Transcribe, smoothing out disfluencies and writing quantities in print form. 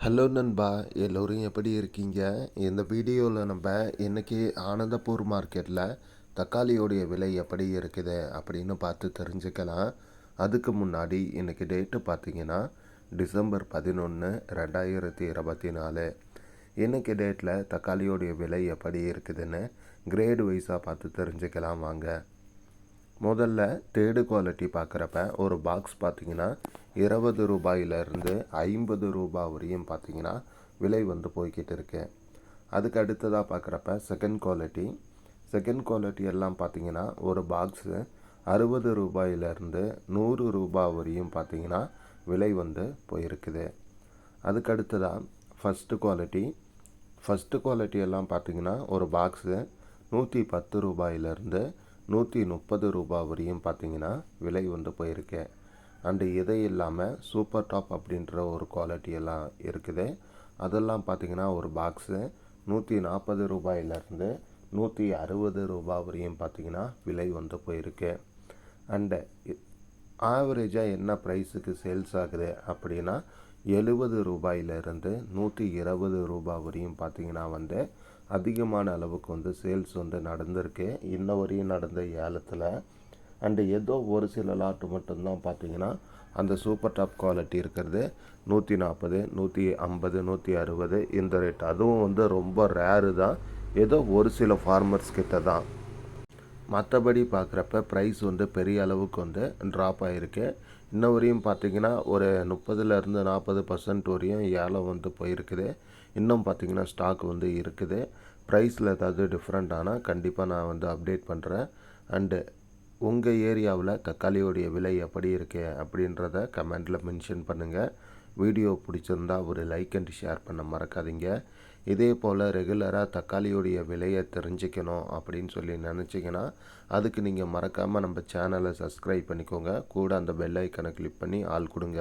Hello நண்பா, எல்லோரும் எப்படி இருக்கீங்க? இந்த வீடியோவில் நம்ம இன்றைக்கி ஆனந்தப்பூர் மார்க்கெட்டில் தக்காளியோடைய விலை எப்படி இருக்குது அப்படின்னு பார்த்து தெரிஞ்சுக்கலாம். அதுக்கு முன்னாடி இன்றைக்கி டேட்டு பார்த்திங்கன்னா டிசம்பர் 11, 2024. இன்றைக்கி டேட்டில் தக்காளியோடைய விலை எப்படி இருக்குதுன்னு கிரேடு வைஸாக பார்த்து தெரிஞ்சுக்கலாம் வாங்க. முதல்ல தேர்டு குவாலிட்டி பார்க்குறப்ப ஒரு பாக்ஸ் பார்த்திங்கன்னா 20 ரூபாயிலிருந்து 50 ரூபா வரையும் பார்த்திங்கன்னா விலை வந்து போய்கிட்டு இருக்கு. அதுக்கு அடுத்ததாக பார்க்குறப்ப செகண்ட் குவாலிட்டி எல்லாம் பார்த்திங்கன்னா ஒரு பாக்ஸு 60 ரூபாயிலிருந்து 100 ரூபா வரையும் பார்த்திங்கன்னா விலை வந்து போயிருக்குது. அதுக்கு அடுத்ததாக ஃபஸ்ட்டு குவாலிட்டி எல்லாம் பார்த்திங்கன்னா ஒரு பாக்ஸு 110 ரூபாயிலிருந்து 130 ரூபா வரையும் பார்த்திங்கன்னா விலை வந்து போயிருக்கு. அண்டு இதை இல்லாமல் சூப்பர் டாப் அப்படின்ற ஒரு குவாலிட்டி எல்லாம் இருக்குது. அதெல்லாம் பார்த்திங்கன்னா ஒரு பாக்ஸு 140 ரூபாயிலிருந்து 160 ரூபா வரையும் பார்த்திங்கன்னா விலை வந்து போயிருக்கு. அண்டு ஆவரேஜாக என்ன ப்ரைஸுக்கு சேல்ஸ் ஆகுது அப்படின்னா 70 ரூபாயிலிருந்து 120 ரூபா வரையும் பார்த்திங்கன்னா வந்து அதிகமான அளவுக்கு வந்து சேல்ஸ் வந்து நடந்திருக்கு இன்ன வரையும் நடந்த ஏலத்தில். அண்டு ஏதோ ஒரு சில லாட்டு மட்டும்தான் பார்த்திங்கன்னா அந்த சூப்பர் டாப் குவாலிட்டி இருக்கிறது 140, 150, 160 இந்த ரேட். அதுவும் வந்து ரொம்ப ரேரு தான், ஏதோ ஒரு சில ஃபார்மர்ஸ் கிட்ட தான். மற்றபடி பார்க்குறப்ப ப்ரைஸ் வந்து பெரிய அளவுக்கு வந்து ட்ராப் ஆகிருக்கு. இன்ன வரையும் பார்த்திங்கன்னா ஒரு 30லேருந்து 40% வரையும் ஏலம் வந்து போயிருக்குது. இன்னும் பார்த்திங்கன்னா ஸ்டாக் வந்து இருக்குது. ப்ரைஸில் ஏதாவது டிஃப்ரெண்ட் ஆனால் கண்டிப்பாக நான் வந்து அப்டேட் பண்ணுறேன். அண்டு உங்கள் ஏரியாவில் தக்காளியோடைய விலை எப்படி இருக்குது அப்படின்றத கமெண்டில் மென்ஷன் பண்ணுங்கள். வீடியோ பிடிச்சிருந்தா ஒரு லைக் அண்ட் ஷேர் பண்ண மறக்காதீங்க. இதே போல் ரெகுலராக தக்காளியோடைய விலையை தெரிஞ்சுக்கணும் அப்படின்னு சொல்லி நினச்சிங்கன்னா அதுக்கு நீங்கள் மறக்காமல் நம்ம சேனலை சப்ஸ்கிரைப் பண்ணிக்கோங்க. கூட அந்த பெல் ஐக்கனை கிளிக் பண்ணி ஆள் கொடுங்க.